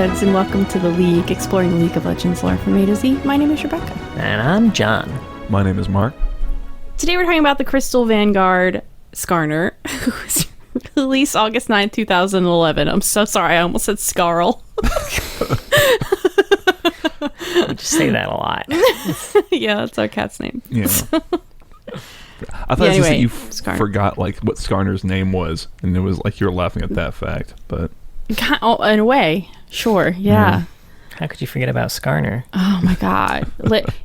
Buds, and welcome to the League, exploring the League of Legends lore from A to Z. My name is Rebecca. And I'm John. My name is Mark. Today we're talking about the Crystal Vanguard Skarner, who was released August 9th, 2011. I'm so sorry, I almost said Skarl. We just say that a lot. Yeah, that's our cat's name. Yeah. I thought anyway, you Skarner. forgot like what Skarner's name was, and it was like you were laughing at that fact, but Oh, in a way, sure, yeah. How could you forget about Skarner? Oh my god.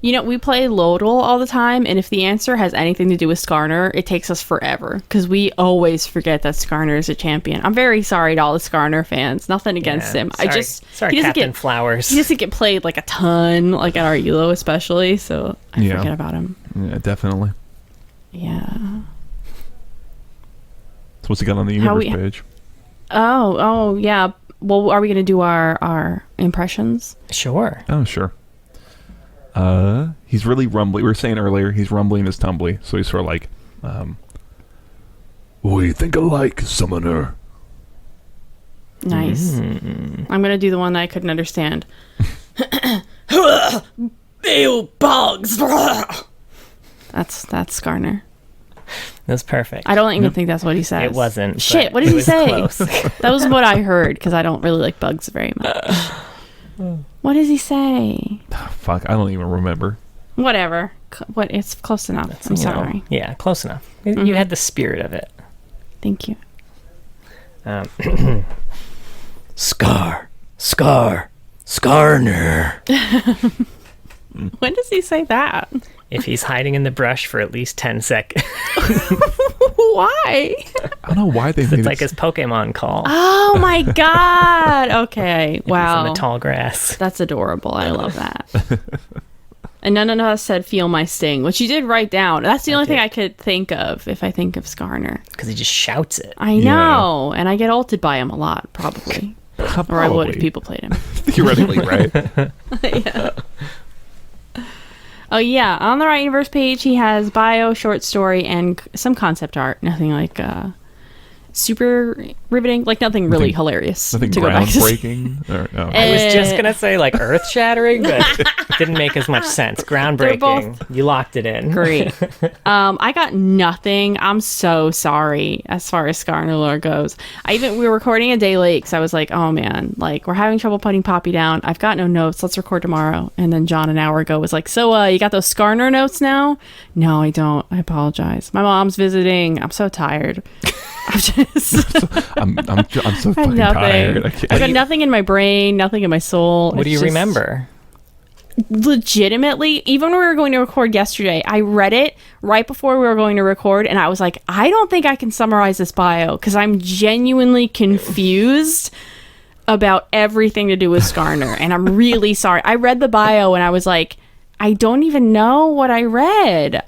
You know, we play Lodal all the time, and if the answer has anything to do with Skarner, it takes us forever, because we always forget that Skarner is a champion. I'm very sorry to all the Skarner fans. Nothing against him. Sorry, Captain Flowers. He doesn't get played like a ton, like at our ELO especially, so I forget about him. Yeah, definitely. Yeah. So what's he got on the universe page? Oh, yeah. Well, are we going to do our impressions? Sure. Oh, sure. He's really rumbly. We were saying earlier, he's rumbly and his tumbly, so he's sort of like, we think alike, summoner. Nice. I'm going to do the one that I couldn't understand. Ew, bugs! That's Skarner. That's perfect. I don't even think that's what he says. It wasn't. Shit, what did he say? Close. That was what I heard, because I don't really like bugs very much. What does he say? Fuck, I don't even remember. Whatever. It's close enough. I'm sorry. Yeah, close enough. You had the spirit of it. Thank you. Skarner. When does he say that? If he's hiding in the brush for at least 10 seconds. Why? I don't know why they made It's like his Pokemon call. Oh my god. Okay. Wow. He's in the tall grass. That's adorable. I love that. And none of us said feel my sting, which you did write down. That's the only thing I could think of if I think of Skarner. Because he just shouts it. I know. And I get ulted by him a lot, probably. Or I would if people played him. Theoretically, right? Yeah. Oh yeah, on the right universe page, he has bio, short story, and some concept art. Nothing like super riveting, like nothing really hilarious. Nothing to go back to. groundbreaking. I was just gonna say like earth shattering, but it didn't make as much sense. Groundbreaking. You locked it in. Great. I got nothing. I'm so sorry as far as Skarner lore goes. We were recording a day late because I was like, oh man, like we're having trouble putting Poppy down. I've got no notes. Let's record tomorrow. And then John an hour ago was like, so you got those Skarner notes now? No, I don't. I apologize. My mom's visiting. I'm so tired. I'm so fucking tired. I've got nothing in my brain, nothing in my soul. What do you remember? Legitimately, even when we were going to record yesterday, I read it right before we were going to record, and I was like, I don't think I can summarize this bio because I'm genuinely confused about everything to do with Skarner, and I'm really sorry. I read the bio and I was like, I don't even know what I read.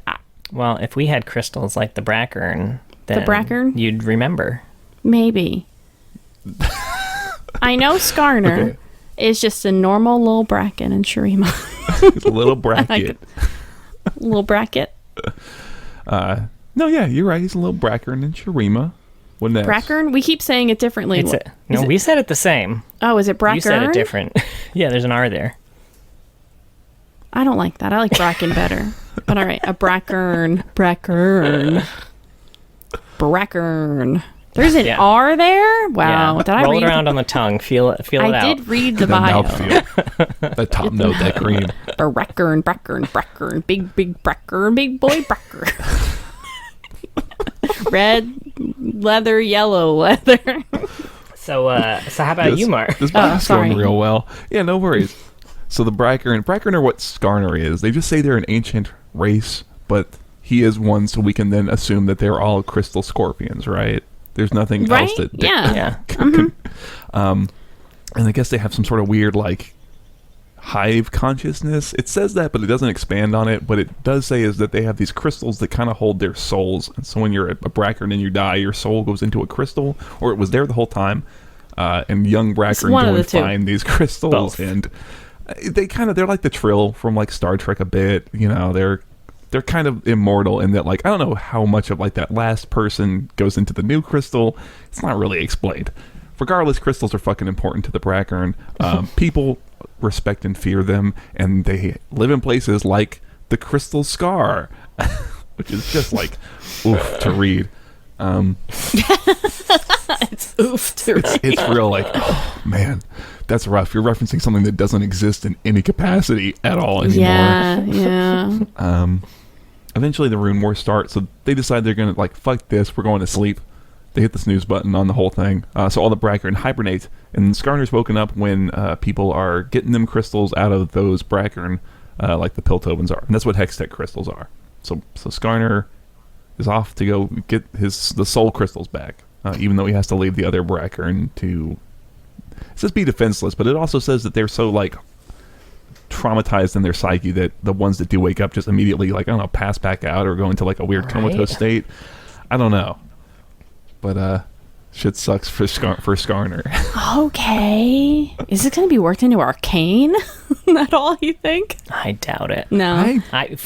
Well, if we had crystals like the Brackern, then you'd remember. Maybe. I know Skarner is just a normal little Bracken in Shurima. It's a little bracket. Little bracket. No, yeah, you're right. He's a little Brackern in Shurima. Brackern? We keep saying it differently. We said it the same. Oh, is it Brackern? You said it different. Yeah, there's an R there. I don't like that. I like Bracken better. But all right, a Brackern. There's an R there? Wow. Yeah. Did I roll read it around on the tongue. Feel it out. I did read the bio. That top note, that cream. Brackern. Big Brackern. Big boy Brackern. Red leather, yellow leather. So how about you, Mark? This bio's going real well. Yeah, no worries. So the Brackern are what Skarner is. They just say they're an ancient race, but he is one, so we can then assume that they're all crystal scorpions, right? There's nothing else that... Yeah. And I guess they have some sort of weird, like, hive consciousness. It says that, but it doesn't expand on it. But it does say is that they have these crystals that kind of hold their souls. And so when you're a Brackern and you die, your soul goes into a crystal, or it was there the whole time. And young Brackern go and find these crystals. Both. And they're like the Trill from, like, Star Trek a bit. You know, they're kind of immortal in that, like, I don't know how much of, like, that last person goes into the new crystal. It's not really explained. regardless, crystals are fucking important to the Brackern. People respect and fear them, and they live in places like the Crystal Scar, which is just like oof to read. It's oof to read. It's real like, oh man, that's rough. You're referencing something that doesn't exist in any capacity at all anymore. Yeah. Eventually the Rune Wars start, so they decide they're gonna like, fuck this, we're going to sleep. They hit the snooze button on the whole thing. So all the Brackern hibernate, and Skarner's woken up when people are getting them crystals out of those Brackern, like the Piltovens are. And that's what Hextech crystals are. So Skarner is off to go get the soul crystals back, even though he has to leave the other Brackern to... It says be defenseless, but it also says that they're so, like, traumatized in their psyche that the ones that do wake up just immediately, like, I don't know, pass back out or go into, like, a weird comatose state. I don't know. But, shit sucks for Skarner. Okay. Is it going to be worked into Arcane at all, you think? I doubt it. No.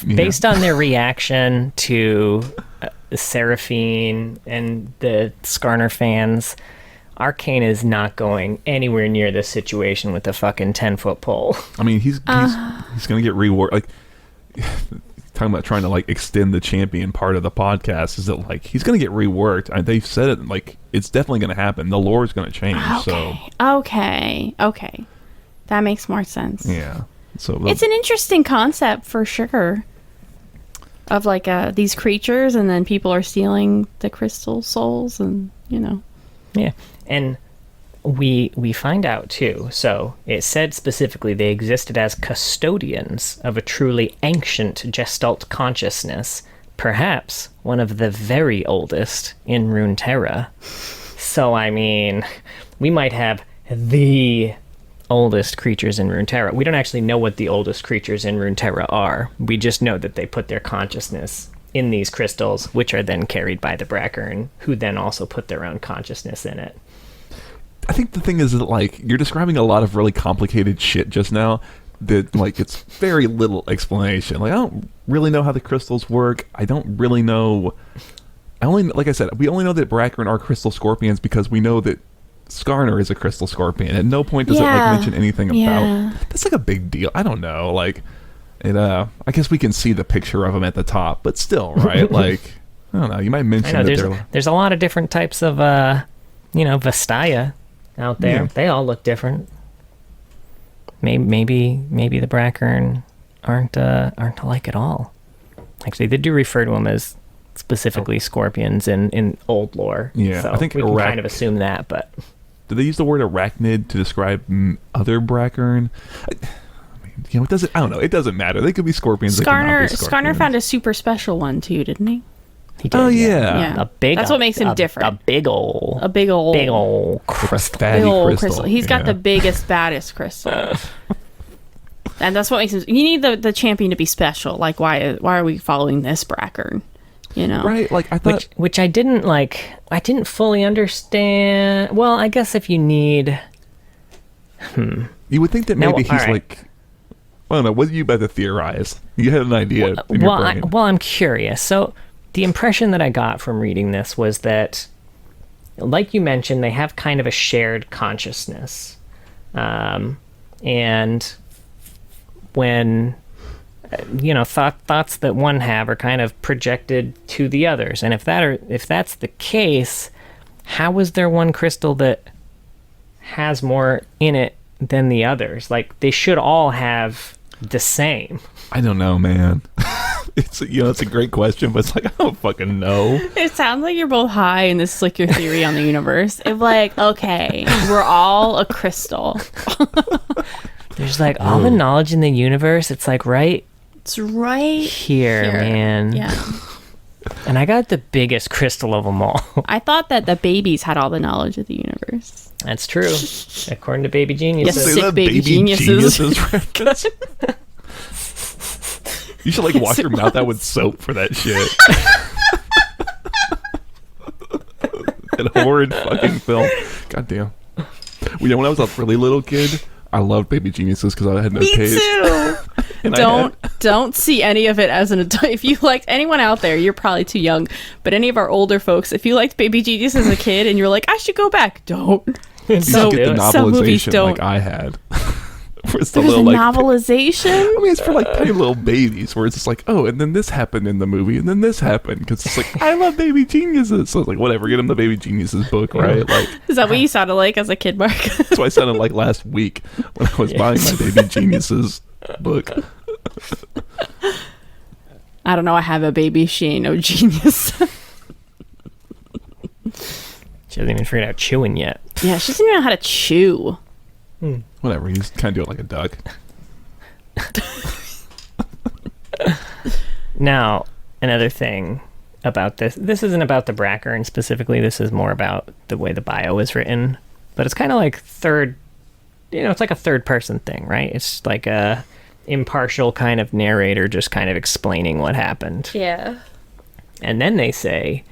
Based on their reaction to Seraphine and the Skarner fans, Arcane is not going anywhere near this situation with the fucking 10-foot pole. I mean, he's going to get reworked. Like, talking about trying to, like, extend the champion part of the podcast, is that, like, he's going to get reworked. They've said it, like, it's definitely going to happen. The lore is going to change. Okay. That makes more sense. Yeah. So it's an interesting concept for sure. Of, like, these creatures, and then people are stealing the crystal souls, and, you know. Yeah. And we find out too, so it said specifically they existed as custodians of a truly ancient gestalt consciousness, perhaps one of the very oldest in Runeterra. So I mean, we might have the oldest creatures in Runeterra. We don't actually know what the oldest creatures in Runeterra are. We just know that they put their consciousness in these crystals, which are then carried by the Brackern, who then also put their own consciousness in it. I think the thing is that, like, you're describing a lot of really complicated shit just now that, like, it's very little explanation. Like, I don't really know how the crystals work. I don't really know... like I said, we only know that Brackern are crystal scorpions because we know that Skarner is a crystal scorpion. At no point does it, like, mention anything about... That's, like, a big deal. I don't know, like... I guess we can see the picture of them at the top, but still, right? Like, I don't know. You might mention there's a lot of different types of, Vastaya out there. Yeah. They all look different. Maybe the Brackern aren't alike at all. Actually, they do refer to them as specifically scorpions in old lore. Yeah, so I think we can kind of assume that. But do they use the word arachnid to describe other Brackern? You know, it doesn't. I don't know. It doesn't matter. They could be scorpions. Skarner found a super special one too, didn't he? He did. Oh yeah. A big. That's what makes him different. A big old crystal. Fatty big old crystal. He's got the biggest, baddest crystal. And that's what makes him. You need the champion to be special. Like, why are we following this Brackern? You know, right? Like, I thought, which I didn't like. I didn't fully understand. Well, I guess if you need. You would think that maybe he's right. Like. I don't know. What did you better theorize? You had an idea in your brain. I'm curious. So the impression that I got from reading this was that, like you mentioned, they have kind of a shared consciousness. And when, thoughts that one have are kind of projected to the others. And if that's the case, how is there one crystal that has more in it than the others? Like, they should all have the same. I don't know, man. It's a great question, but it's like, I don't fucking know. It sounds like you're both high and this is like your theory on the universe. If, like, okay, we're all a crystal. There's like all the knowledge in the universe. It's like it's right here, man. Yeah. And I got the biggest crystal of them all. I thought that the babies had all the knowledge of the universe. That's true, according to Baby Geniuses. Yes, sick baby geniuses. You should, like, wash your mouth out with soap for that shit. That horrid fucking film. Goddamn. When I was a really little kid, I loved Baby Geniuses because I had no taste. Me too. Don't see any of it as an adult. If you liked anyone out there, you're probably too young. But any of our older folks, if you liked Baby Genius as a kid and you're like, I should go back, don't. You So- should get the some movies novelization don't. like I had. Where it's the There's a little, like, novelization. I mean, it's for like tiny little babies, where it's just like, oh, and then this happened in the movie, and then this happened, because it's like, I love Baby Geniuses. So it's like, whatever, get him the Baby Geniuses book, right? Like, Is that what you sounded like as a kid, Mark? that's what I sounded like last week when I was buying my Baby Geniuses book. I don't know. I have a baby. She ain't no genius. She hasn't even figured out chewing yet. Yeah, she doesn't even know how to chew. Whatever, you just kind of do it like a duck. Now, another thing about this isn't about the Brackern specifically, this is more about the way the bio is written, but it's kind of like it's like a third person thing, right? It's like a impartial kind of narrator just kind of explaining what happened. Yeah. And then they say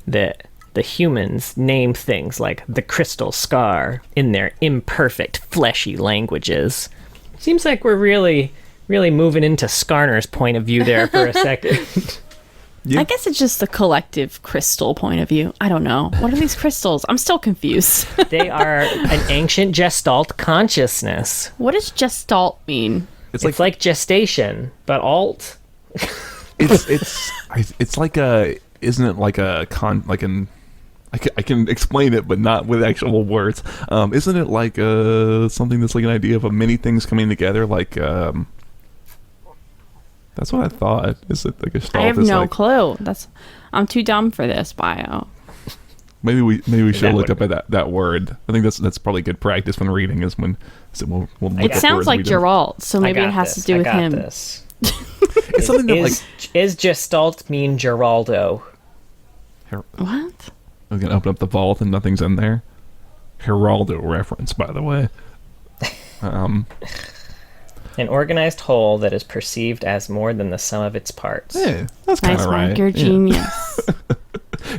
that the humans name things like the crystal scar in their imperfect, fleshy languages. Seems like we're really moving into Skarner's point of view there for a second. Yeah. I guess it's just the collective crystal point of view. I don't know. What are these crystals? I'm still confused. They are an ancient gestalt consciousness. What does gestalt mean? It's like gestation, but alt. It's like a, isn't it like a I can explain it, but not with actual words. Isn't it like something that's like an idea of a many things coming together? Like, that's what I thought. Is it like a gestalt? I have is no like, clue. I'm too dumb for this bio. Maybe we should That look would- up at that word. I think that's probably good practice when reading. Is when we'll look It up sounds words like we don't- Geralt, so maybe it has to do with him. This. It's something that like Is gestalt mean Geraldo? What? I'm gonna open up the vault and nothing's in there. Geraldo reference, by the way. An organized whole that is perceived as more than the sum of its parts. Yeah, that's kind Nice, of right. Mark. You're a Yeah. genius.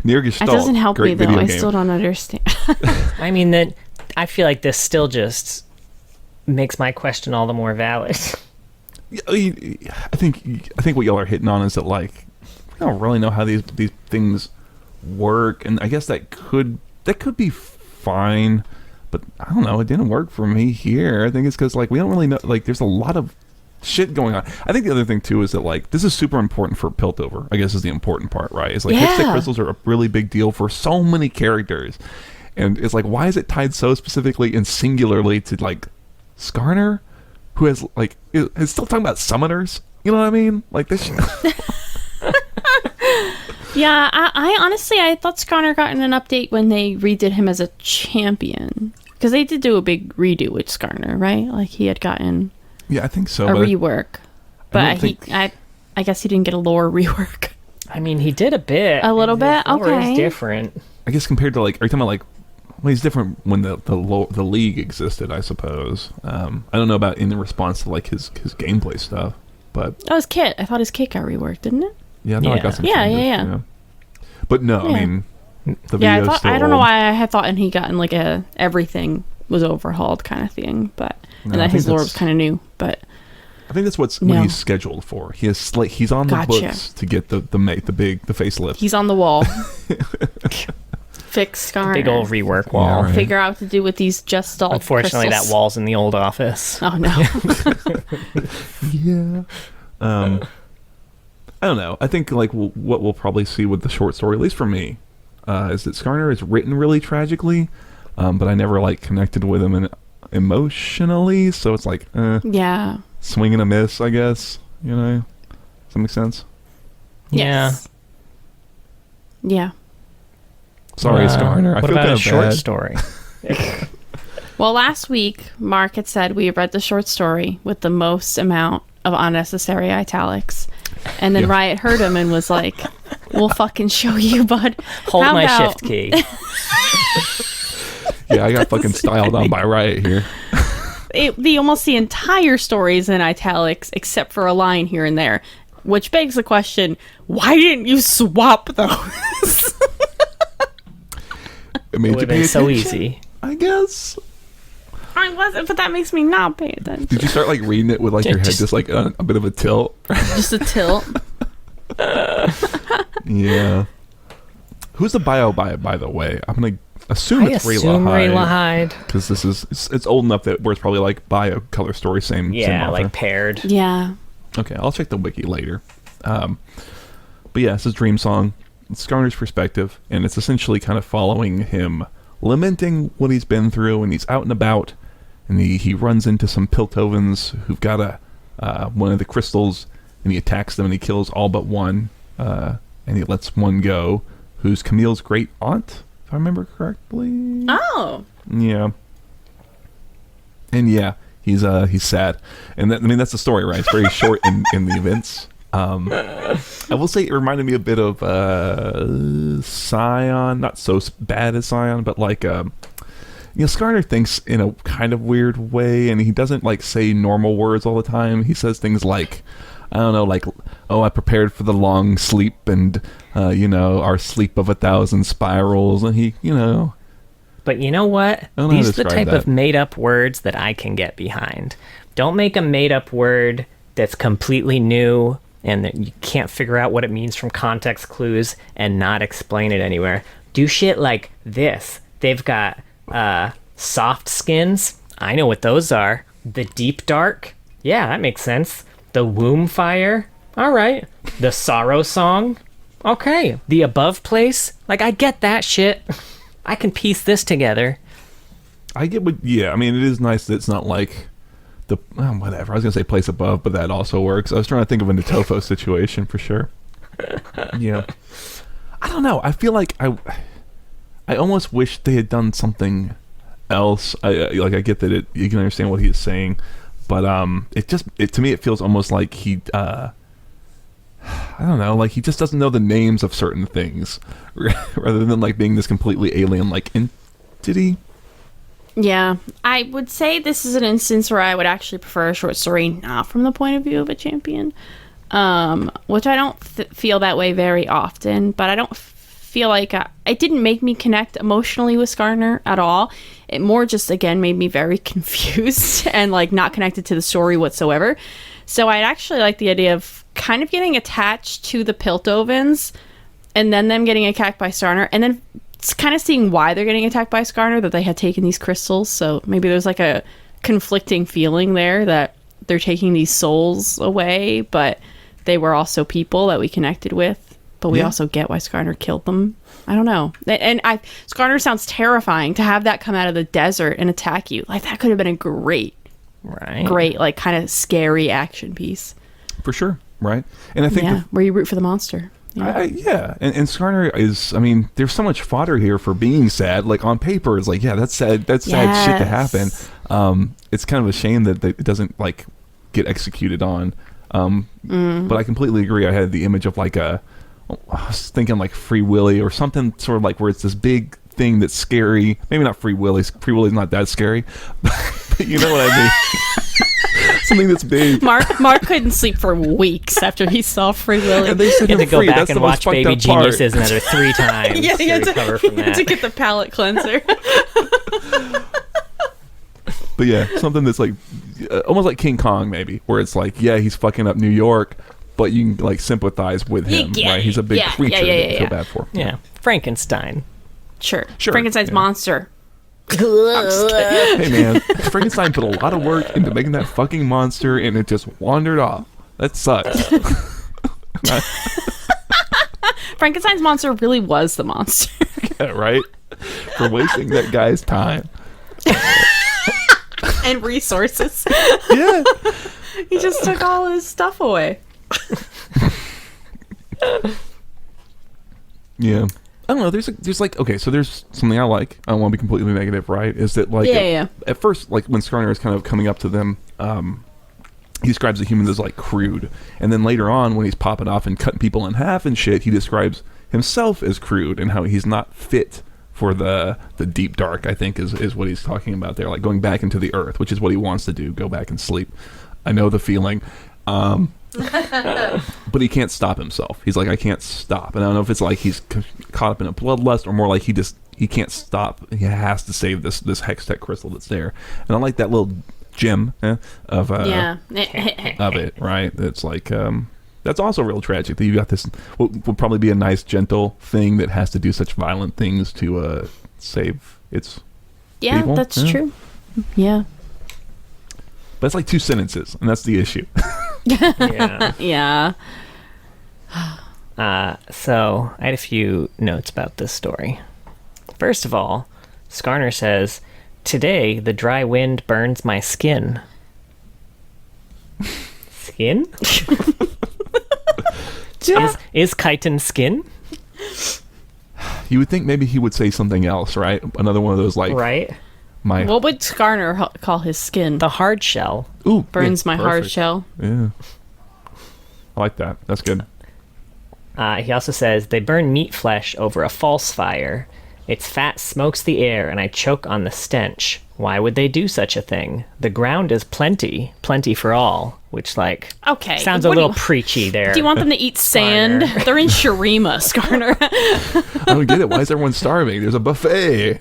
Near It Gestalt. doesn't help me, great though. video I game. still don't understand. I mean, that I feel like this still just makes my question all the more valid. I think what y'all are hitting on is that like we don't really know how these things work, and I guess that could be fine, but I don't know. It didn't work for me here. I think it's because like we don't really know. Like there's a lot of shit going on. I think the other thing too is that like this is super important for Piltover. I guess is the important part, right? It's like Hipstick crystals are a really big deal for so many characters, and it's like why is it tied so specifically and singularly to like Skarner, who has like is still talking about summoners? You know what I mean? Like this. Yeah, I honestly, I thought Skarner got in an update when they redid him as a champion. Because they did do a big redo with Skarner, right? Like, he had gotten Yeah, I think so. a but rework. But I guess he didn't get a lore rework. I mean, he did a bit. A little bit? The lore Okay. is different. I guess compared to like, are you talking about like? Well, he's different when the league existed, I suppose. I don't know about in response to like his gameplay stuff, but Oh, his kit. I thought his kit got reworked, didn't it? yeah, I thought I Yeah. got some. Yeah, changes, yeah. you know. But no, Yeah. I mean, the Yeah, video's still I don't know old. why I had thought and he gotten like a everything was overhauled kind of thing, but No, and I that think his lore that's- was kind of new, but I think that's what No. he's scheduled for. He has he's on the Gotcha. books to get the facelift. he's on the wall. Fix Skarner. Big old rework wall. right. Figure out what to do with these just all Unfortunately, crystals. that wall's in the old office. Oh no. Yeah. I don't know. I think like what we'll probably see with the short story, at least for me, is that Skarner is written really tragically, but I never like connected with him emotionally. So it's like Yeah. swing and a miss, I guess. You know, does that make sense? Yes. Yeah. Sorry, Skarner. I What feel about kind a of short bad. story? Well, last week Mark had said we read the short story with the most amount of unnecessary italics, and then Yeah. Riot heard him and was like, "We'll fucking show you, bud." Hold How my about- shift key. Yeah, I got fucking styled on by Riot here. Almost the entire story is in italics except for a line here and there, which begs the question: why didn't you swap those? It It made would you have pay been so attention, easy. I guess. I wasn't, but that makes me not pay attention. Did you start like reading it with like your head just like a bit of a tilt? Just a tilt. Yeah. Who's the bio by the way? I'm gonna assume it's Rayla Hyde. because this is it's old enough that where it's probably like by a color story, same author. Like paired. Yeah. Okay, I'll check the wiki later. But yeah, this is Dream Song. It's Skarner's perspective, and it's essentially kind of following him lamenting what he's been through, and he's out and about, and he runs into some Piltovans who've got one of the crystals, and he attacks them, and he kills all but one, and he lets one go, who's Camille's great aunt, if I remember correctly. Oh. Yeah. And yeah, he's sad, and that's the story, right? It's very short in the events. I will say it reminded me a bit of Scion, not so bad as Scion, but like Skarner thinks in a kind of weird way, and he doesn't like say normal words all the time. He says things like, I don't know, like, oh, I prepared for the long sleep, and our sleep of 1,000 spirals, and he, But you know what? know These how are to the type describe of that. made-up words that I can get behind. Don't make a made-up word that's completely new and that you can't figure out what it means from context clues and not explain it anywhere. Do shit like this. They've got soft skins. I know what those are. The deep dark. Yeah, that makes sense. The womb fire. All right. The sorrow song. Okay. The above place. Like, I get that shit. I can piece this together. I get what. Yeah, I mean, it is nice that it's not like whatever. I was gonna say place above, but that also works. I was trying to think of a Natofo situation for sure. Yeah, I don't know. I feel like I almost wish they had done something else. I get that you can understand what he is saying, but to me it feels almost like he I don't know, like he just doesn't know the names of certain things, rather than like being this completely alien like entity. Yeah, I would say this is an instance where I would actually prefer a short story not from the point of view of a champion, which I don't feel that way very often, but I don't feel like it didn't make me connect emotionally with Skarner at all. It more just, again, made me very confused and like not connected to the story whatsoever. So I'd actually like the idea of kind of getting attached to the Piltovans and then them getting attacked by Skarner, and then kind of seeing why they're getting attacked by Skarner, that they had taken these crystals. So maybe there's like a conflicting feeling there that they're taking these souls away, but they were also people that we connected with, but we also get why Skarner killed them. I don't know. And Skarner sounds terrifying. To have that come out of the desert and attack you, like that could have been a great, like kind of scary action piece. For sure, right? And I think where you root for the monster. Yeah. And Skarner is, I mean, there's so much fodder here for being sad. Like on paper, it's like, yeah, that's sad. That's sad shit to happen. It's kind of a shame that it doesn't like get executed on. But I completely agree. I had the image of like I was thinking like Free Willy or something sort of like where it's this big thing that's scary. Maybe not Free Willy. Free Willy's not that scary, but you know what I mean. Something that's big. Mark couldn't sleep for weeks after he saw Free Willy. And they set You had him to go free. back That's and the most watch fucked Baby up part. Geniuses another 3 times Yeah, to recover from that. to get the palate cleanser. But yeah, something that's like almost like King Kong, maybe, where it's like, yeah, he's fucking up New York, but you can like sympathiz with him, right? He's a big creature that you feel bad for. Yeah, Frankenstein. Sure. Frankenstein's monster. Hey man, Frankenstein put a lot of work into making that fucking monster, and it just wandered off. That sucks. Frankenstein's monster really was the monster. Yeah, right? For wasting that guy's time. And resources. Yeah. He just took all his stuff away. Yeah. I don't know. There's like, okay, so there's something I like. I don't want to be completely negative, right? Is that like, at first, like when Skarner is kind of coming up to them, he describes the humans as like crude, and then later on when he's popping off and cutting people in half and shit, he describes himself as crude and how he's not fit for the deep dark. I think is what he's talking about there, like going back into the earth, which is what he wants to do, go back and sleep. I know the feeling. But he can't stop himself. He's like, I can't stop. And I don't know if it's like he's caught up in a bloodlust or more like he can't stop. He has to save this Hextech crystal that's there. And I like that little gem of it, right? It's like that's also real tragic that you got this what would probably be a nice gentle thing that has to do such violent things to save its Yeah, people. that's true. Yeah. But it's like 2 sentences, and that's the issue. Yeah. Yeah. So I had a few notes about this story. First of all, Skarner says, "Today the dry wind burns my skin." Skin? Is chitin skin? You would think maybe he would say something else, right? Another one of those like Right. my What would Skarner call his skin? The hard shell. ooh Burns yeah, my hard perfect. shell. Yeah, I like that. That's good. He also says, "They burn meat flesh over a false fire. Its fat smokes the air, and I choke on the stench. Why would they do such a thing? The ground is plenty for all." Which, like, Okay. sounds a what do little you- preachy there. Do you want them to eat sand? Skarner. They're in Shurima, Skarner. I don't get it. Why is everyone starving? There's a buffet.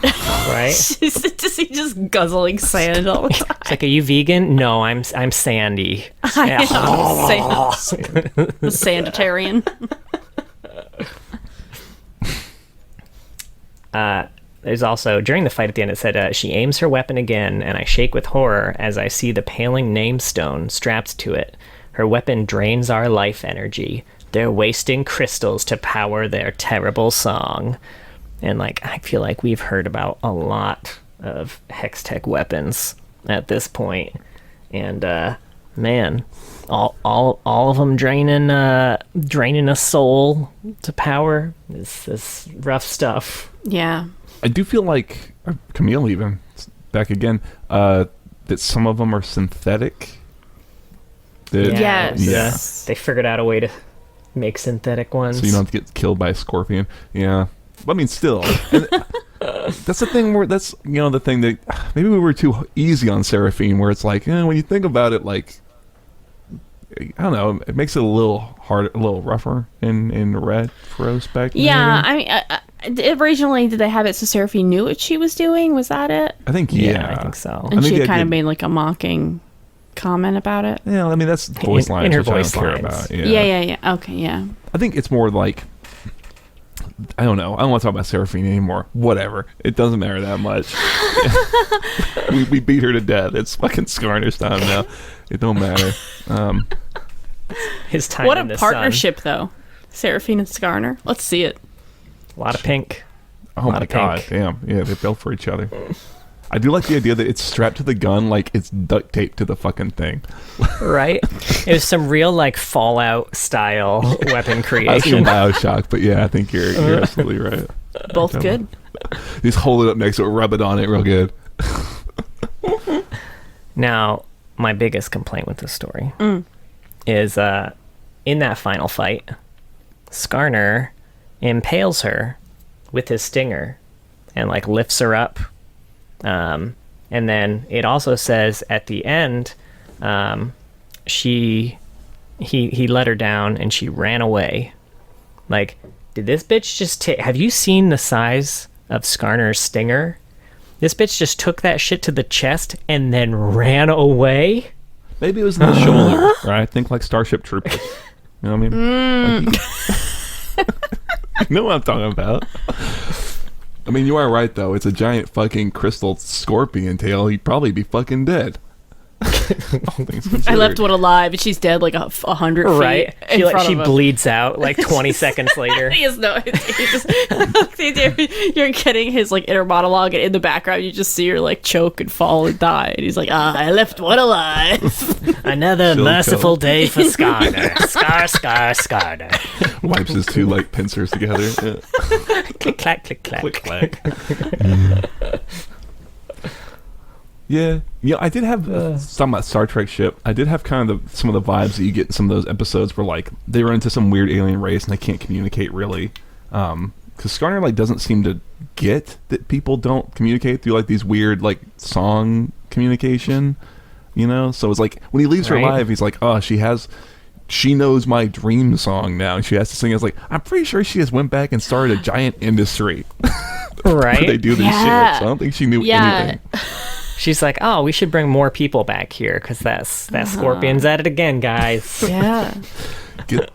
Right? just guzzling sand all the time. It's like, "Are you vegan?" "No, I'm sandy." I am the sanditarian. There's also, during the fight at the end, it said, "She aims her weapon again, and I shake with horror as I see the paling namestone strapped to it. Her weapon drains our life energy. They're wasting crystals to power their terrible song." And, like, I feel like we've heard about a lot of Hextech weapons at this point. And, man, all of them draining a soul to power is rough stuff. Yeah. I do feel like Camille even back again that some of them are synthetic. That, Yes. Yeah. They figured out a way to make synthetic ones. So you don't have to get killed by a scorpion. Yeah. But I mean, still. And that's the thing where that's, the thing that maybe we were too easy on Seraphine, where it's like, when you think about it, like, I don't know, it makes it a little harder, a little rougher in retrospect. Yeah, maybe. I mean, originally, did they have it so Seraphine knew what she was doing? Was that it? I think, Yeah, I think so. And I think she the kind of idea- made like a mocking comment about it. Yeah, I mean, that's voice lines, in her which I don't voice care lines. about. Yeah. Okay, yeah. I think it's more like, I don't know. I don't want to talk about Seraphine anymore. Whatever. It doesn't matter that much. we beat her to death. It's fucking Skarner's time now. It don't matter. His time What in a the partnership, though. Seraphine and Skarner. Let's see it. sun. A lot of pink. Oh my of god. pink. Damn. Yeah, they're built for each other. I do like the idea that it's strapped to the gun like it's duct taped to the fucking thing. Right? It was some real, like, Fallout style weapon I was thinking creation. Bioshock, but yeah, I think you're absolutely right. Both good. Just hold it up next to it, rub it on it real good. Now, my biggest complaint with this story is in that final fight, Skarner impales her with his stinger and, like, lifts her up. And then it also says at the end, he let her down and she ran away. Like, did this bitch just have you seen the size of Skarner's stinger? This bitch just took that shit to the chest and then ran away? Maybe it was in the shoulder, right? Think like Starship Troopers. You know what I mean? Like, you know what I'm talking about. I mean, you are right, though. It's a giant fucking crystal scorpion tail. He'd probably be fucking dead. All things I considered. left one alive, and she's dead like 100 feet. Right? in front She of him. bleeds out like 20 seconds later. He is no. He just, you're getting his like inner monologue, and in the background, you just see her like choke and fall and die. And he's like, I left one alive. Another Still merciful cold. day for Skarner. Skarner. Wipes his two like pincers together. Yeah. Click, clack, click, clack. Click clack. Yeah, I did have talking about Star Trek ship. I did have kind of some of the vibes that you get in some of those episodes where like they run into some weird alien race and they can't communicate really. Because Skarner like doesn't seem to get that people don't communicate through like these weird like song communication. So it's like when he leaves her Right. alive, he's like, oh, she knows my dream song now, and she has to sing. It's like I'm pretty sure she just went back and started a giant industry where they Right? do this Yeah. shit. So I don't think she knew Yeah. anything. She's like, oh, we should bring more people back here because that scorpion's at it again, guys. Yeah. Get,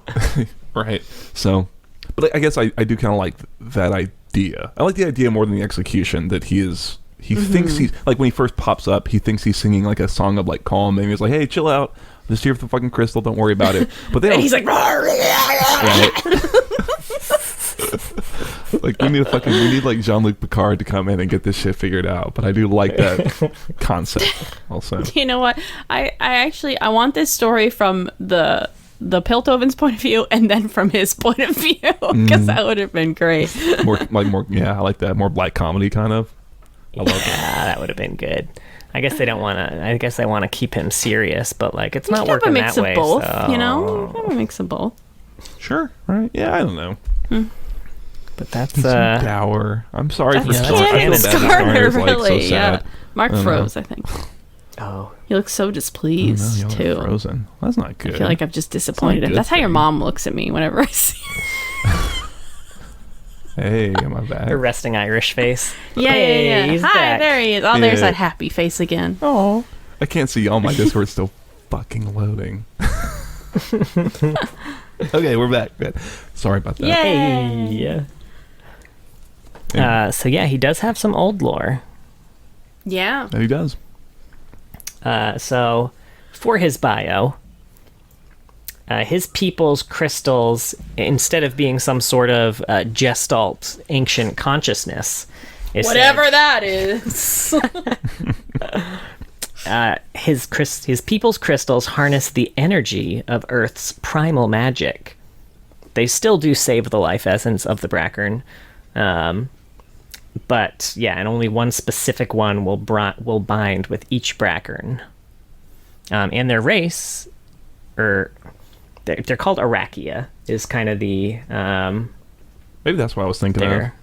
right. So, but I guess I do kind of like that idea. I like the idea more than the execution. That he thinks he's like, when he first pops up, he thinks he's singing like a song of like calm, and he's like, "Hey, chill out. I'm just here for the fucking crystal. Don't worry about it." But then he's like, right? Like we need like Jean-Luc Picard to come in and get this shit figured out. But I do like that concept also. you know what? I want this story from the Piltoven's point of view and then from his point of view, because that would have been great. more, I like that. More black comedy kind of. I love that. That would have been good. I guess they don't want to. I guess they want to keep him serious, but like it's not You working have a mix that of way. both, So. you know? You have a mix of both. Sure, right? Yeah, I don't know. But that's He's so dour. I'm sorry for That's Skarner. I feel bad that Skarner, Skarner's, like, really. so sad. Yeah. Mark I don't froze, I think. Oh, He looks so displeased, You're too. frozen. That's not good. I feel like I've just disappointed him. good That's how your thing. mom looks at me whenever I see Hey, am I back? your resting Irish face. Yeah, Hey, he's Hi, back. there he is. Oh, there's Yeah. that happy face again. Oh, I can't see y'all. My Discord's still fucking loading. Okay, we're back. Good. Sorry about that. Yay! yeah. Yeah. So yeah, he does have some old lore. Yeah. And he does. So for his bio, his people's crystals, instead of being some sort of gestalt ancient consciousness, is Whatever that is. his people's crystals harness the energy of Earth's primal magic. They still do save the life essence of the Brackern, but yeah, and only one specific one will bind with each Brackern. And their race, or they're called Arakia, is kind of the Maybe that's what I was thinking of. their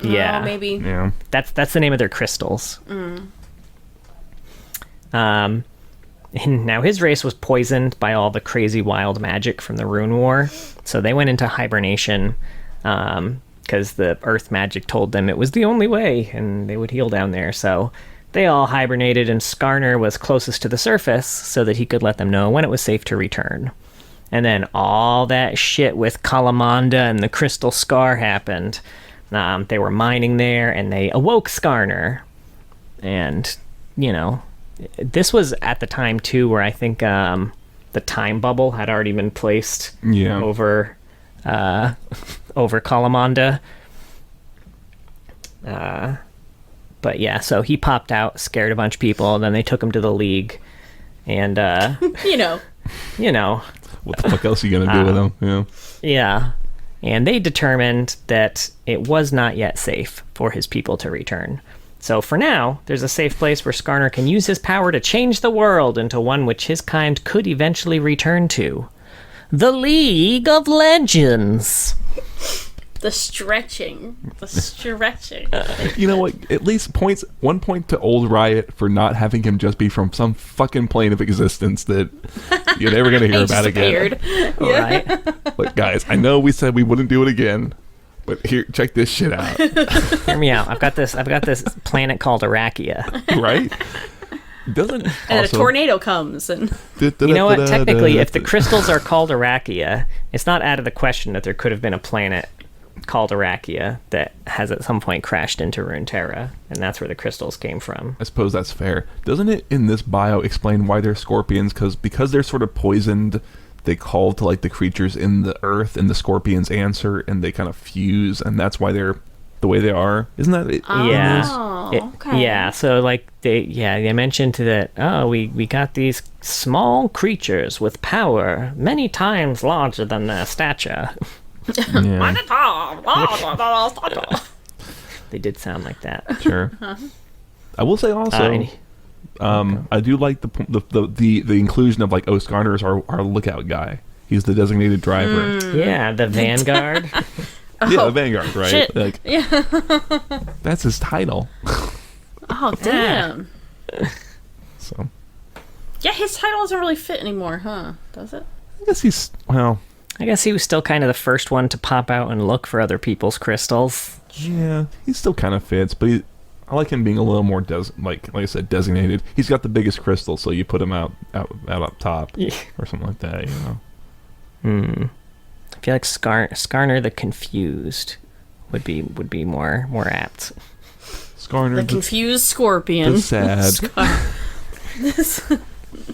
yeah, Oh, maybe. Yeah. that's the name of their crystals. And now his race was poisoned by all the crazy wild magic from the Rune War, so they went into hibernation because the Earth magic told them it was the only way, and they would heal down there. So they all hibernated, and Skarner was closest to the surface so that he could let them know when it was safe to return. And then all that shit with Kalamanda and the Crystal Scar happened. They were mining there, and they awoke Skarner. And, you know, this was at the time, too, where I think the time bubble had already been placed Yeah. over Kalamanda. But yeah, so he popped out, scared a bunch of people, and then they took him to the League. And, You know. you know, What the fuck else are you gonna do with him? Yeah. yeah. And they determined that it was not yet safe for his people to return. So for now, there's a safe place where Skarner can use his power to change the world into one which his kind could eventually return to. The League of Legends. The stretching. You know what? At least one point to old Riot for not having him just be from some fucking plane of existence that you're never gonna hear about again. Right? But guys, I know we said we wouldn't do it again, but here, check this shit out. Hear me out. I've got this planet called Arakia. Right? Doesn't And also, a tornado comes and You know what? Technically, if the crystals are called Arakia, it's not out of the question that there could have been a planet called Arakia that has at some point crashed into Runeterra, and that's where the crystals came from. I suppose that's fair. Doesn't it in this bio explain why they're scorpions? Because they're sort of poisoned, they call to like the creatures in the earth, and the scorpions answer, and they kind of fuse, and that's why they're the way they are. Isn't that it? Oh, okay. Yeah, so like they mentioned that, oh, we got these small creatures with power many times larger than their stature. Yeah, They did sound like that. sure. I will say also, I do like the inclusion of like, Skarner is our lookout guy. He's the designated driver. Yeah, the Vanguard. Yeah, the Vanguard, right? Shit. Like, Yeah. that's his title. Oh, damn. So Yeah, his title doesn't really fit anymore, huh? Does it? I guess he's I guess he was still kind of the first one to pop out and look for other people's crystals. yeah, he still kind of fits, but I like him being a little more like I said, designated. He's got the biggest crystal, so you put him out up top Yeah. or something like that, you know. I feel like Skarner the Confused would be more apt. Skarner, The confused scorpion. the sad.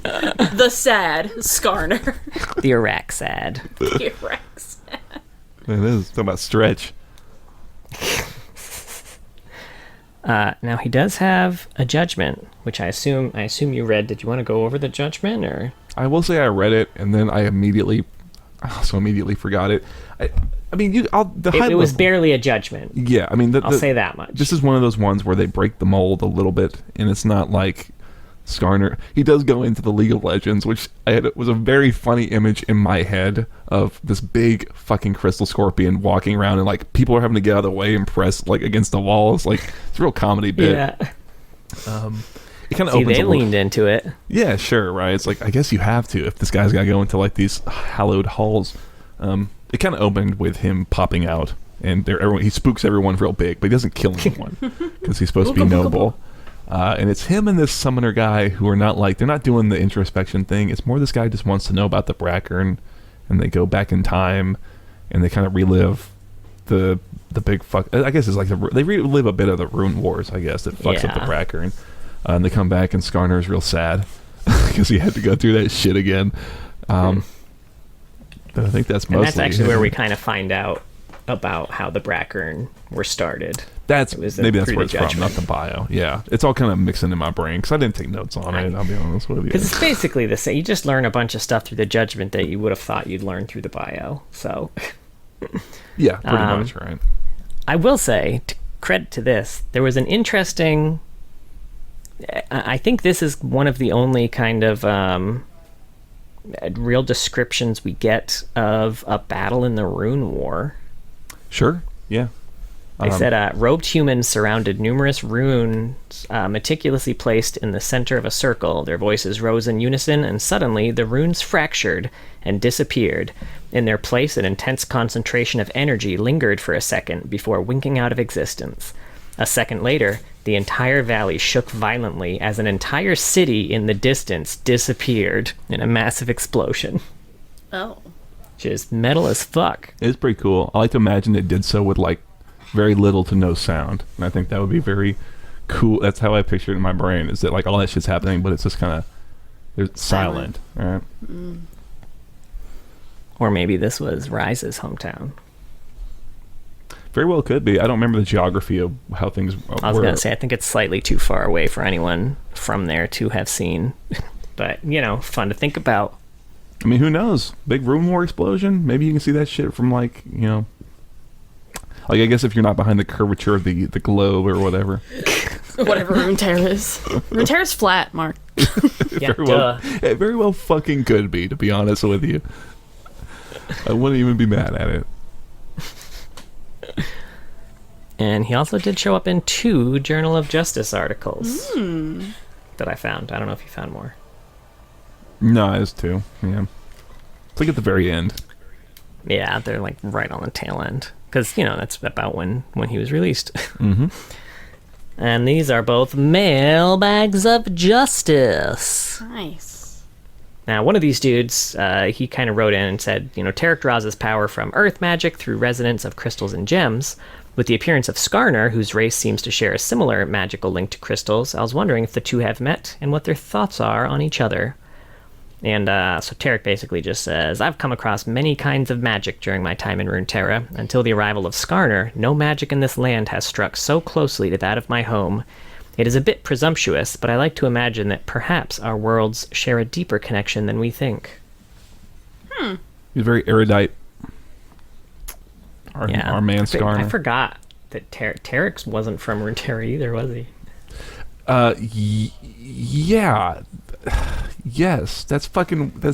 The sad Skarner. The Iraq sad. The Rex. It is. Talking about stretch. Now he does have a judgment, which I assume you read. Did you want to go over the judgment, or? I will say I read it, and then I also immediately forgot it. I mean, It was barely a judgment. Yeah, I mean, I'll say that much. This is one of those ones where they break the mold a little bit, and it's not like Skarner. He does go into the League of Legends, which was a very funny image in my head of this big fucking crystal scorpion walking around, and like people are having to get out of the way and press like against the walls. Like it's a real comedy bit. Yeah. It kind of opens. They leaned into it. Yeah, sure, right. It's like I guess you have to if this guy's got to go into like these hallowed halls. It kind of opened with him popping out, and he spooks everyone real big, but he doesn't kill anyone because he's supposed to be noble. And it's him and this summoner guy who are not they're not doing the introspection thing. It's more this guy just wants to know about the Brackern, and they go back in time, and they kind of relive the big fuck. I guess it's like they relive a bit of the Rune Wars. I guess that fucks up the Brackern, and they come back, and Skarner is real sad because he had to go through that shit again. But I think that's mostly. And that's actually where we kind of find out about how the Brackern were started. Maybe that's where it's from, not the bio. Yeah, it's all kind of mixing in my brain because I didn't take notes on it. I'll be honest with you. Because it's basically the same. You just learn a bunch of stuff through the judgment that you would have thought you'd learn through the bio. So. Yeah, pretty much right. I will say, credit to this, there was an interesting. I think this is one of the only kind of real descriptions we get of a battle in the Rune War. Sure. Yeah. They said robed humans surrounded numerous runes meticulously placed in the center of a circle. Their voices rose in unison, and suddenly the runes fractured and disappeared. In their place, an intense concentration of energy lingered for a second before winking out of existence. A second later, the entire valley shook violently as an entire city in the distance disappeared in a massive explosion. Oh. Which is metal as fuck. It's pretty cool. I like to imagine it did so with like very little to no sound, and I think that would be very cool. That's how I picture it in my brain, is that like all that shit's happening, but it's just kind of silent. All right. Or maybe this was Rise's hometown. Very well could be. I don't remember the geography of how things were. I was going to say, I think it's slightly too far away for anyone from there to have seen. But, fun to think about. I mean, who knows? Big Rune War explosion? Maybe you can see that shit from like, like I guess if you're not behind the curvature of the globe or whatever. Whatever Runeterra is. Runeterra's flat, Mark. Yeah, it very well fucking could be, to be honest with you. I wouldn't even be mad at it. And he also did show up in 2 Journal of Justice articles that I found. I don't know if you found more. No, it's 2. Yeah. It's like at the very end. Yeah, they're like right on the tail end. Because, that's about when he was released. Mm-hmm. And these are both mailbags of justice. Nice. Now, one of these dudes, he kind of wrote in and said, Tarek draws his power from earth magic through resonance of crystals and gems. With the appearance of Skarner, whose race seems to share a similar magical link to crystals, I was wondering if the two have met and what their thoughts are on each other. And so Tarek basically just says, I've come across many kinds of magic during my time in Runeterra. Until the arrival of Skarner, no magic in this land has struck so closely to that of my home. It is a bit presumptuous, but I like to imagine that perhaps our worlds share a deeper connection than we think. He's very erudite. Our man Skarner. I forgot that Tarek wasn't from Runeterra either, was he? Yeah. Yes. That's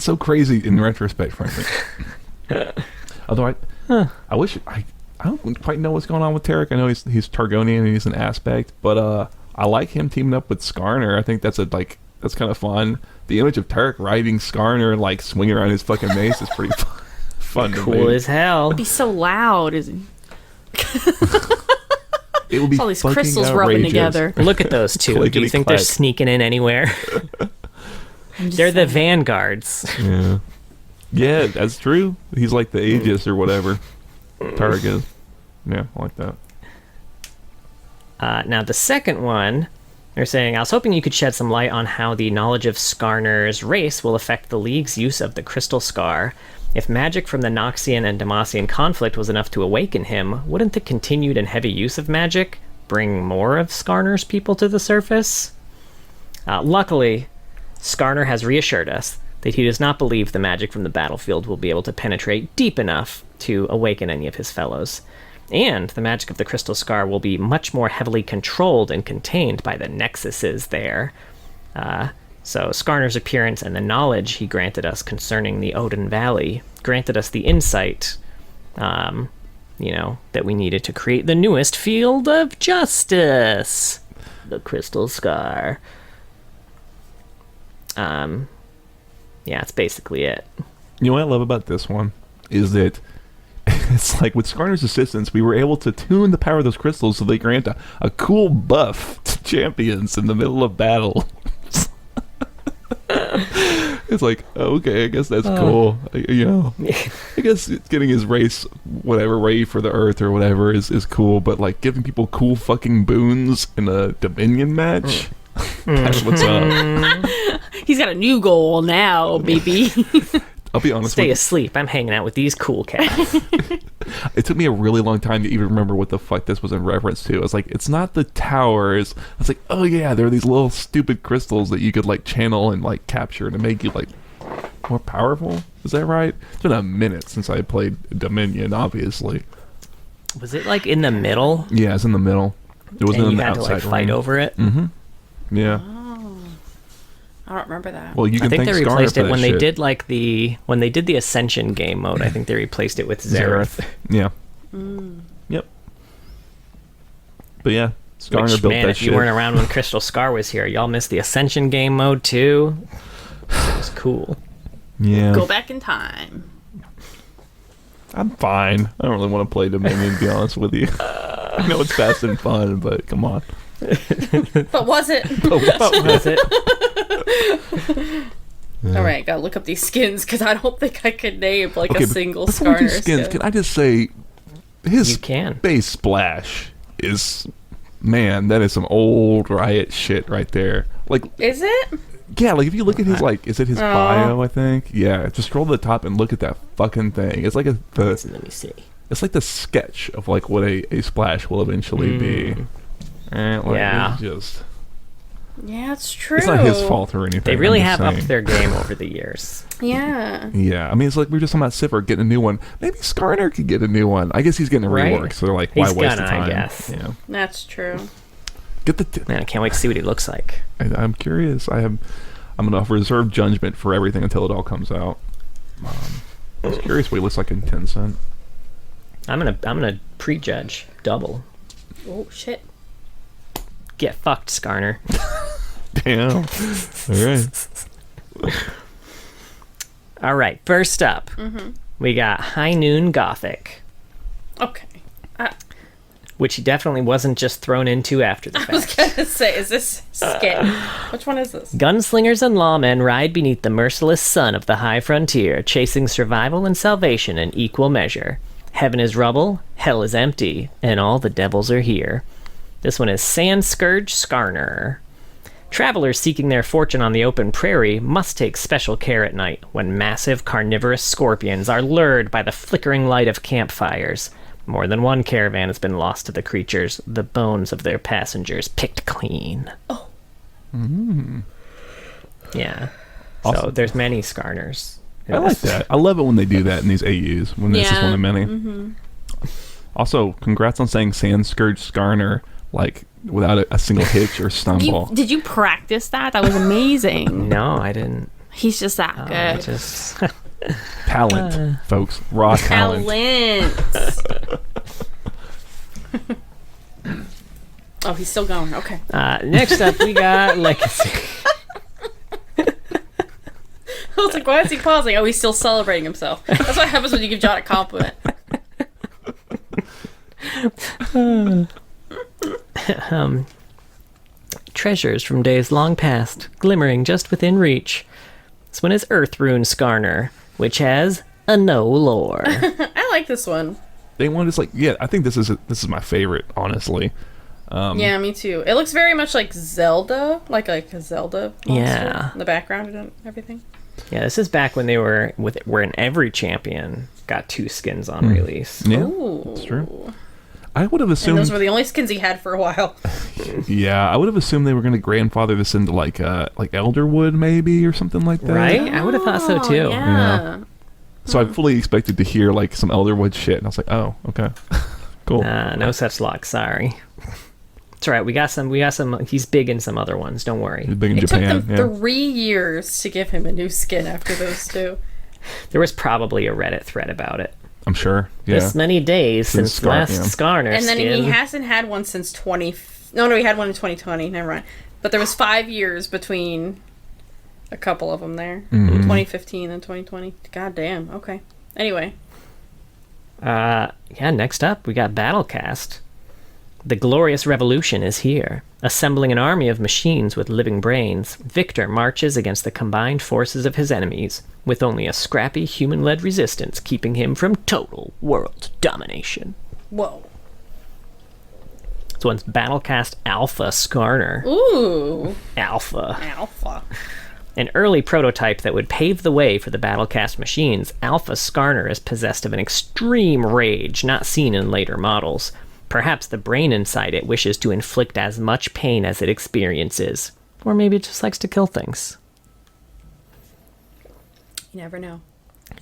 so crazy in retrospect, frankly. Although I wish I don't quite know what's going on with Tarek. I know he's Targonian and he's an aspect, but I like him teaming up with Skarner. I think that's kind of fun. The image of Tarek riding Skarner and like swinging around his fucking mace is pretty fun to me. Cool as hell. It'd be so loud. It will be all these fucking crystals outrageous. rubbing together. Look at those two. Do you think they're sneaking in anywhere? They're the vanguards. Yeah, that's true. He's like the Aegis or whatever. Tarek is. Yeah, I like that. Now, the second one, they're saying, I was hoping you could shed some light on how the knowledge of Skarner's race will affect the League's use of the Crystal Scar. If magic from the Noxian and Demacian conflict was enough to awaken him, wouldn't the continued and heavy use of magic bring more of Skarner's people to the surface? Luckily, Skarner has reassured us that he does not believe the magic from the battlefield will be able to penetrate deep enough to awaken any of his fellows. And the magic of the Crystal Scar will be much more heavily controlled and contained by the nexuses there. So Skarner's appearance and the knowledge he granted us concerning the Odin Valley granted us the insight, that we needed to create the newest field of justice. The Crystal Scar. Yeah, that's basically it. You know what I love about this one is that it's like with Skarner's assistance, we were able to tune the power of those crystals so they grant a cool buff to champions in the middle of battle. It's like, okay, I guess that's cool. I guess getting his race, whatever, ready for the Earth or whatever is cool, but like giving people cool fucking boons in a Dominion match, that's what's up. He's got a new goal now, baby. I'll be honest Stay asleep. I'm hanging out with these cool cats. It took me a really long time to even remember what the fuck this was in reference to. I was like, it's not the towers. I was like, oh yeah, there are these little stupid crystals that you could like channel and like capture to make you like more powerful. Is that right? It's been a minute since I played Dominion, obviously. Was it like in the middle? Yeah, it's in the middle. It wasn't and in you the had to outside like fight ring. over it? Mm-hmm. Yeah. I don't remember that. Well, you can I think thank they Skarner replaced for it that when shit. they did like when they did the Ascension game mode. I think they replaced it with Zareth. Yeah. Yep. But yeah, Skarner Which, built man, that if shit. you weren't around when Crystal Scar was here, y'all missed the Ascension game mode too. It was cool. Yeah. Go back in time. I'm fine. I don't really want to play Dominion, to be honest with you. I know it's fast and fun, but come on. But was it? Was it? All right, gotta look up these skins because I don't think I could name like a single before we do Skarner skins, skin. can I just say his You can. base splash is, man, that is some old Riot shit right there. Like, Is it? yeah, like if you look at his, like, is it his bio, I think? Yeah, just scroll to the top and look at that fucking thing. It's like Let me see. it's like the sketch of like what a splash will eventually be. And, like, Yeah. it's just, Yeah, it's true. it's not his fault or anything. They really I'm have just saying. upped their game over the years. Yeah. Yeah, I mean, it's like we were just talking about Siffer getting a new one. Maybe Skarner could get a new one. I guess he's getting a Right. rework, so they're like, why He's waste the gonna, time? I guess. Yeah. That's true. Get the. Man, I can't wait to see what he looks like. I'm curious. I'm gonna reserve judgment for everything until it all comes out. I was curious what he looks like in Tencent. I'm gonna prejudge double. Oh shit. Get fucked, Skarner. Damn. All right. All right, first up, we got High Noon Gothic, Okay. which he definitely wasn't just thrown into after the I was fact. gonna say, is this skin? Which one is this? Gunslingers and lawmen ride beneath the merciless sun of the high frontier, chasing survival and salvation in equal measure. Heaven is rubble, hell is empty, and all the devils are here. This one is Sand Scourge Skarner. Travelers seeking their fortune on the open prairie must take special care at night when massive carnivorous scorpions are lured by the flickering light of campfires. More than one caravan has been lost to the creatures, the bones of their passengers picked clean. Oh. Yeah. So Awesome. there's many Skarners. I like that. I love it when they do that in these AUs, when it's just Yeah. one of many. Also, congrats on saying Sand Scourge Skarner, like, without a single hitch or stumble. Did you practice that? That was amazing. No, I didn't. He's just that I good. just Talent, folks. Raw talent. Oh, he's still going. Okay. next up we got Legacy. I was like, why is he pausing? Oh, he's still celebrating himself. That's what happens when you give John a compliment. Treasures from days long past, glimmering just within reach. This one is Earth Rune Skarner, which has a no lore. I like this one. they wanted to I think this is my favorite, honestly. Yeah, me too. It looks very much like Zelda, like a Zelda monster. Yeah. In the background and everything. Yeah, this is back when they were in every champion got 2 skins on release. Yeah, Ooh. that's true. I would have And assumed those were the only skins he had for a while. Yeah, I would have assumed they were going to grandfather this into like Elderwood maybe or something like that. Right? I would have thought so too. Yeah. So I fully expected to hear like some Elderwood shit, and I was like, oh, okay, cool. No such luck. Sorry. It's all right. We got some. He's big in some other ones. Don't worry. He's big in It Japan. took them 3 years to give him a new skin after those 2. There was probably a Reddit thread about it. I'm sure. Yeah. This many days since last Skarner And then skin. he hasn't had one since No, he had one in 2020. Never mind. But there was 5 years between a couple of them there. 2015 and 2020. God damn. Okay. Anyway. Next up, we got Battlecast. The glorious revolution is here. Assembling an army of machines with living brains, Victor marches against the combined forces of his enemies, with only a scrappy human-led resistance keeping him from total world domination. Whoa. This one's Battlecast Alpha Skarner. Ooh. Alpha. An early prototype that would pave the way for the Battlecast machines, Alpha Skarner is possessed of an extreme rage not seen in later models. Perhaps the brain inside it wishes to inflict as much pain as it experiences. Or maybe it just likes to kill things. You never know.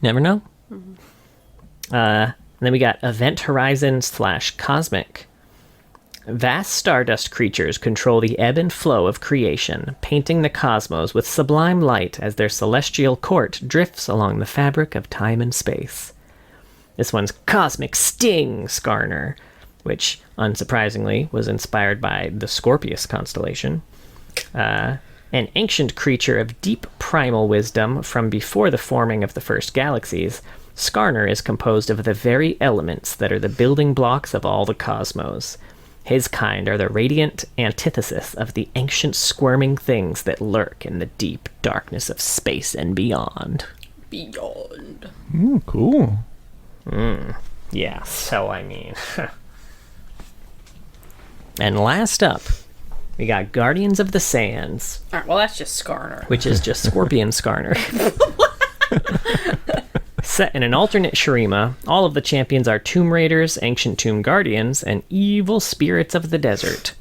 Never know. And then we got Event Horizon / Cosmic. Vast stardust creatures control the ebb and flow of creation, painting the cosmos with sublime light as their celestial court drifts along the fabric of time and space. This one's Cosmic Sting Skarner, which, unsurprisingly, was inspired by the Scorpius constellation. An ancient creature of deep primal wisdom from before the forming of the first galaxies, Skarner is composed of the very elements that are the building blocks of all the cosmos. His kind are the radiant antithesis of the ancient squirming things that lurk in the deep darkness of space and beyond. Beyond. Cool. Yeah, so I mean... And last up, we got Guardians of the Sands. All right, well, that's just Skarner. Which is just Scorpion Skarner. Set in an alternate Shurima, all of the champions are Tomb Raiders, Ancient Tomb Guardians, and evil spirits of the desert.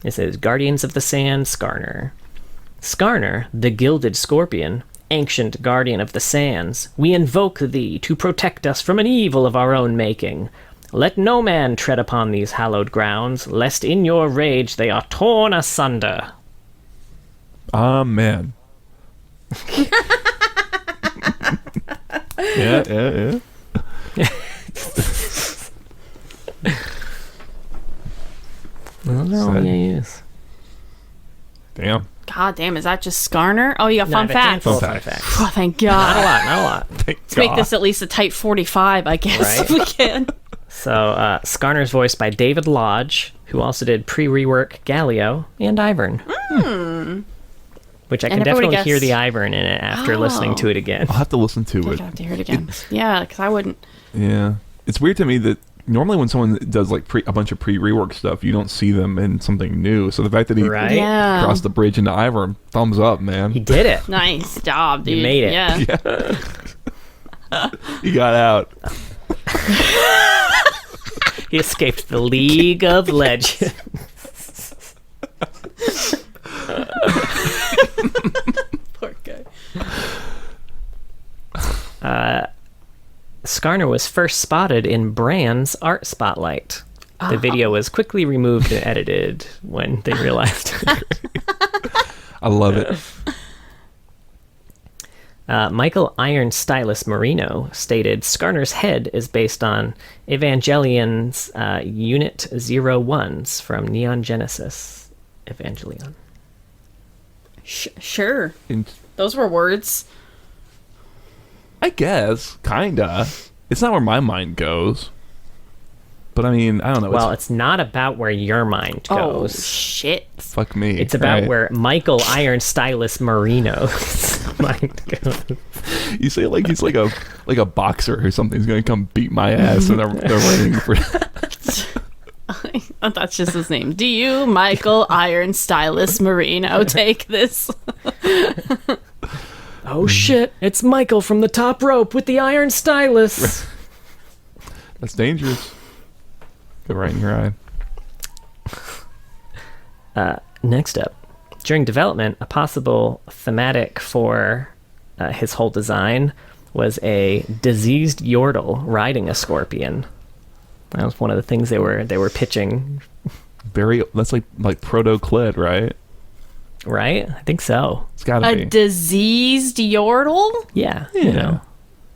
This is Guardians of the Sand Skarner. Skarner, the Gilded Scorpion, ancient guardian of the sands, we invoke thee to protect us from an evil of our own making. Let no man tread upon these hallowed grounds, lest in your rage they are torn asunder. Amen. Yeah. Well, no, Sad. yeah, he is. Damn. God damn, is that just Skarner? Oh, you got fun facts. Fun Fun facts. Oh, thank God. Not a lot. Thank Let's make this at least a tight 45, I guess, Right? if we can. So, Skarner's voiced by David Lodge, who also did pre-rework Galio and Ivern. Which I can And everybody definitely hear gets- the Ivern in it after listening to it again. I'll have to listen to I it. have to hear it again. Yeah, because I wouldn't. Yeah. It's weird to me that normally when someone does like a bunch of pre-rework stuff, you don't see them in something new. So the fact that he Right? Yeah. crossed the bridge into Ivern, thumbs up, man. He did it. Nice job, dude. You made it. Yeah. He got out. He escaped the League of Legends. Poor guy. Skarner was first spotted in Brand's Art Spotlight. The video was quickly removed and edited when they realized. I love it. Michael Iron Stylus Marino stated Skarner's head is based on Evangelion's Unit 01s from Neon Genesis Evangelion. Sure. And Those were words. I guess, kinda. It's not where my mind goes. But I mean, I don't know. Well, it's not about where your mind Oh, goes. shit. Fuck me. It's about right? where Michael Iron Stylus Marino's mind goes. You say like he's like a boxer or something. He's gonna come beat my ass in the ring for. That's just his name. Do you, Michael Iron Stylus Marino, take this? Oh shit! It's Michael from the top rope with the iron stylus. That's dangerous. Go right in your eye. Next up, during development, a possible thematic for his whole design was a diseased Yordle riding a scorpion. That was one of the things they were pitching. That's like proto-Cled, right? Right? I think so. It's gotta A be. diseased Yordle? Yeah. Yeah. You know,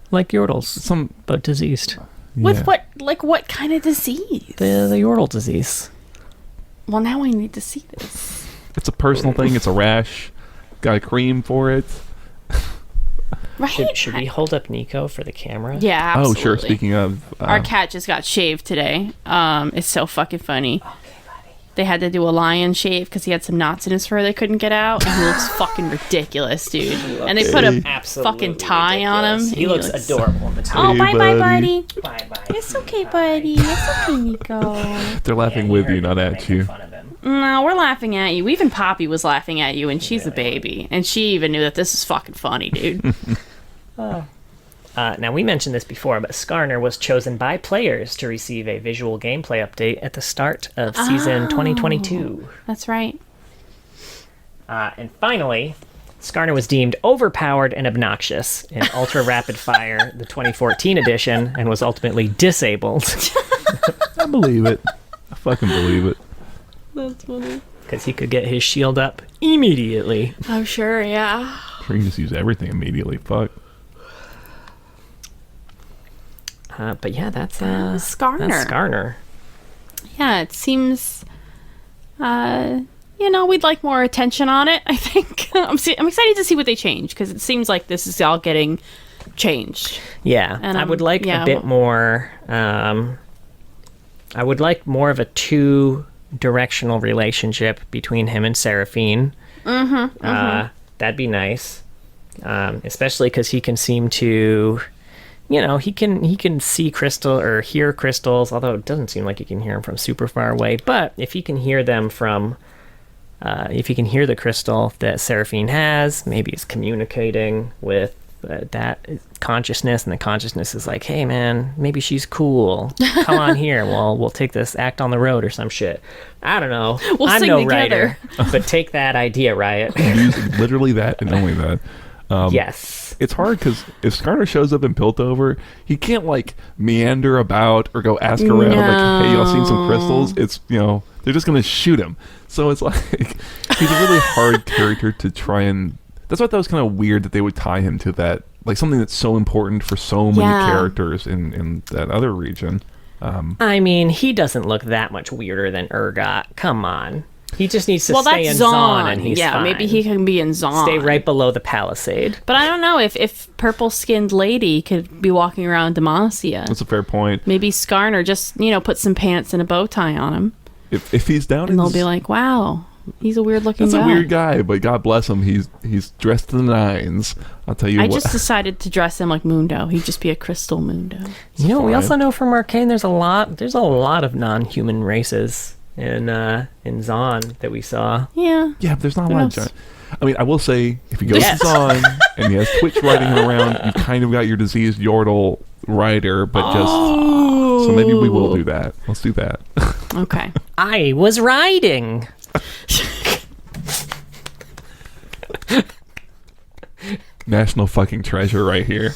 like Yordles, but diseased. With Yeah. what? Like what kind of disease? The Yordle disease. Well, now I need to see this. It's a personal thing. It's a rash. Got a cream for it. Right? Should we hold up Nico for the camera? Yeah, absolutely. Oh, sure. Speaking of, Our cat just got shaved today. It's so fucking funny. They had to do a lion shave because he had some knots in his fur they couldn't get out, and he looks fucking ridiculous, dude. And they put a fucking tie on him. He and looks adorable in the tie. Oh, Hey, bye, buddy. buddy. Bye-bye. It's okay, buddy. It's okay, Nico. they're laughing with you, not at you. No, we're laughing at you. Even Poppy was laughing at you, and she's a baby, and she even knew that this is fucking funny, dude. Now, we mentioned this before, but Skarner was chosen by players to receive a visual gameplay update at the start of Season 2022. That's right. And finally, Skarner was deemed overpowered and obnoxious in Ultra Rapid Fire, the 2014 edition, and was ultimately disabled. I believe it. I fucking believe it. That's funny. Because he could get his shield up immediately. Oh, sure, yeah. Sure, you can just use everything immediately. Fuck. But yeah, that's Skarner. That's Skarner. Yeah, it seems, we'd like more attention on it, I think. I'm excited to see what they change, because it seems like this is all getting changed. Yeah, And, I would like yeah, a bit more. I would like more of a two-directional relationship between him and Seraphine. That'd be nice, especially because he can seem to, he can see crystal or hear crystals. Although it doesn't seem like he can hear them from super far away. But if he can hear them from, if he can hear the crystal that Seraphine has, maybe he's communicating with that consciousness, and the consciousness is like, hey man, maybe she's cool, come on here, we'll take this act on the road or some shit. I don't know. We'll I'm sing no together. writer, but take that idea, Riot. Use literally that and only that. Yes. It's hard because if Skarner shows up in Piltover, he can't like meander about or go ask around like, hey, y'all seen some crystals? It's they're just gonna shoot him. So it's like he's a really hard character to try and. That's why I thought it was kind of weird that they would tie him to that, like something that's so important for so many characters in that other region. I mean, he doesn't look that much weirder than Urgot. Come on. He just needs to stay in Zon, and he's fine. Maybe he can be in Zon. Stay right below the palisade. But I don't know if purple-skinned lady could be walking around Demacia. That's a fair point. Maybe Skarner just, put some pants and a bow tie on him. If he's down And they'll be like, wow, he's a weird-looking that's guy. a weird guy, but God bless him, he's dressed to the nines. I'll tell you I what. just decided to dress him like Mundo. He'd just be a crystal Mundo. We fine. also know from Arcane there's a lot of non-human races in Zon that we saw. Yeah. Yeah, but there's not a Who lot knows? of. I mean, I will say, if he goes Yes. to Zon and he has Twitch riding him around, you kind of got your diseased Yordle rider, but just. So maybe we will do that. Let's do that. Okay. I was riding. National fucking treasure right here.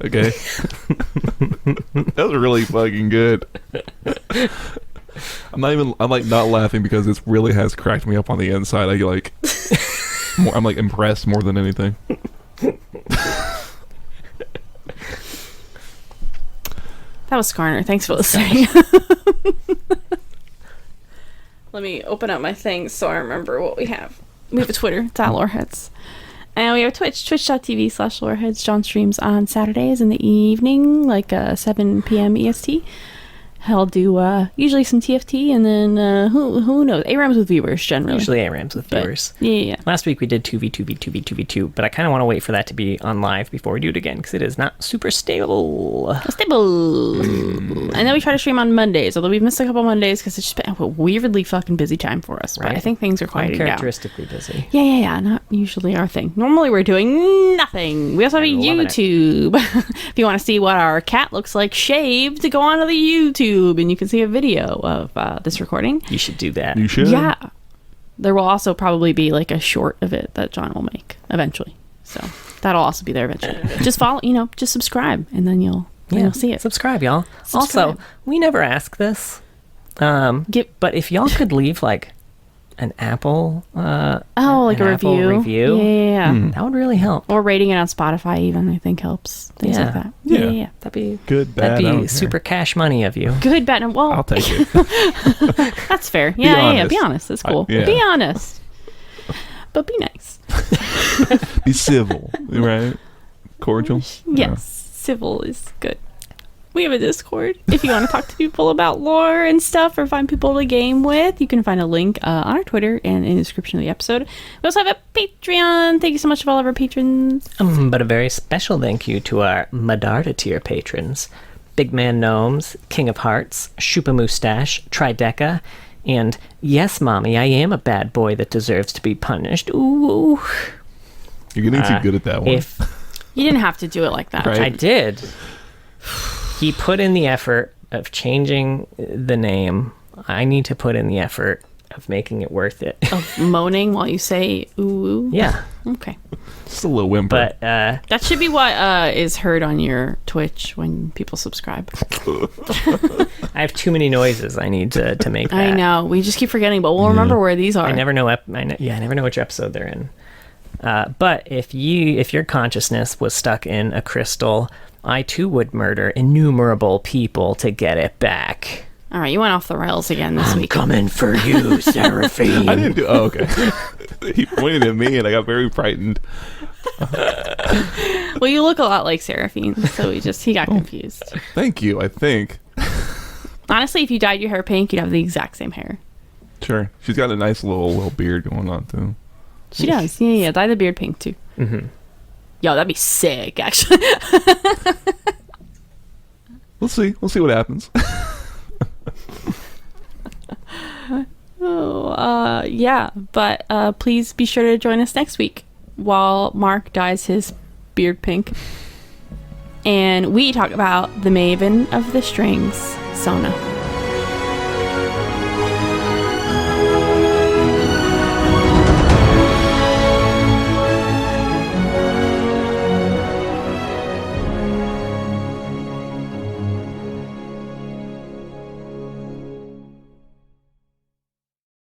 Okay. That was really fucking good. I'm like not laughing because it really has cracked me up on the inside. I'm like impressed more than anything. That was Skarner. Thanks for listening. Let me open up my things so I remember what we have. We have a Twitter. It's at Loreheads. And we have Twitch, twitch.tv/Loreheads. John streams on Saturdays in the evening, like 7 p.m. EST. I'll do usually some TFT, and then who knows? ARAMs with viewers generally. Usually ARAMs with But, viewers. yeah. Last week we did 2v2v2v2v2, but I kind of want to wait for that to be on live before we do it again because it is not super stable. Stable. And then we try to stream on Mondays, although we've missed a couple Mondays because it's just been a weirdly fucking busy time for us. But Right. I think things are quieting down. Uncharacteristically busy. Yeah. Not usually our thing. Normally we're doing nothing. We also have a Loving it. YouTube. If you want to see what our cat looks like shaved, go on to the YouTube and you can see a video of this recording. You should do that. You should. Yeah. There will also probably be like a short of it that John will make eventually. So that'll also be there eventually. Just follow, just subscribe and then you'll see it. Subscribe, y'all. Subscribe. Also, we never ask this, but if y'all could leave like an Apple, like an a Apple review, Yeah. that would really help. Or rating it on Spotify even, I think helps. Things like that. Yeah. Yeah. That'd be Good, bad. That'd I don't be care. super cash money of you. Good, bad, and well, I'll take it. that's fair. Yeah, honest. be honest. That's cool. Yeah. Be honest. But be nice. Be civil, right? Cordial. Yes, civil is good. We have a Discord. If you want to talk to people about lore and stuff or find people to game with, you can find a link on our Twitter and in the description of the episode. We also have a Patreon. Thank you so much to all of our patrons. But a very special thank you to our Medarda tier patrons. Big Man Gnomes, King of Hearts, Shupa Moustache, Trideca, and Yes, Mommy, I am a bad boy that deserves to be punished. Ooh. You're getting too good at that one. If You didn't have to do it like that. Right. I did. He put in the effort of changing the name. I need to put in the effort of making it worth it. Of moaning while you say ooh, ooh. Yeah. Okay. Just a little whimper. But That should be what is heard on your Twitch when people subscribe. I have too many noises I need to make that. I know. We just keep forgetting, but we'll remember where these are. I never know. I never know which episode they're in. But if your consciousness was stuck in a crystal, I too would murder innumerable people to get it back. All right, you went off the rails again this I'm week. coming for you, Seraphine. I didn't do. Oh, okay. He pointed at me, and I got very frightened. Well, you look a lot like Seraphine, so he got confused. Thank you. I think. Honestly, if you dyed your hair pink, you'd have the exact same hair. Sure. She's got a nice little beard going on too. She does. Yeah. Dye the beard pink too. Mm-hmm. Yo, that'd be sick, actually. We'll see. We'll see what happens. Yeah. But please be sure to join us next week while Mark dyes his beard pink. And we talk about the Maven of the Strings, Sona.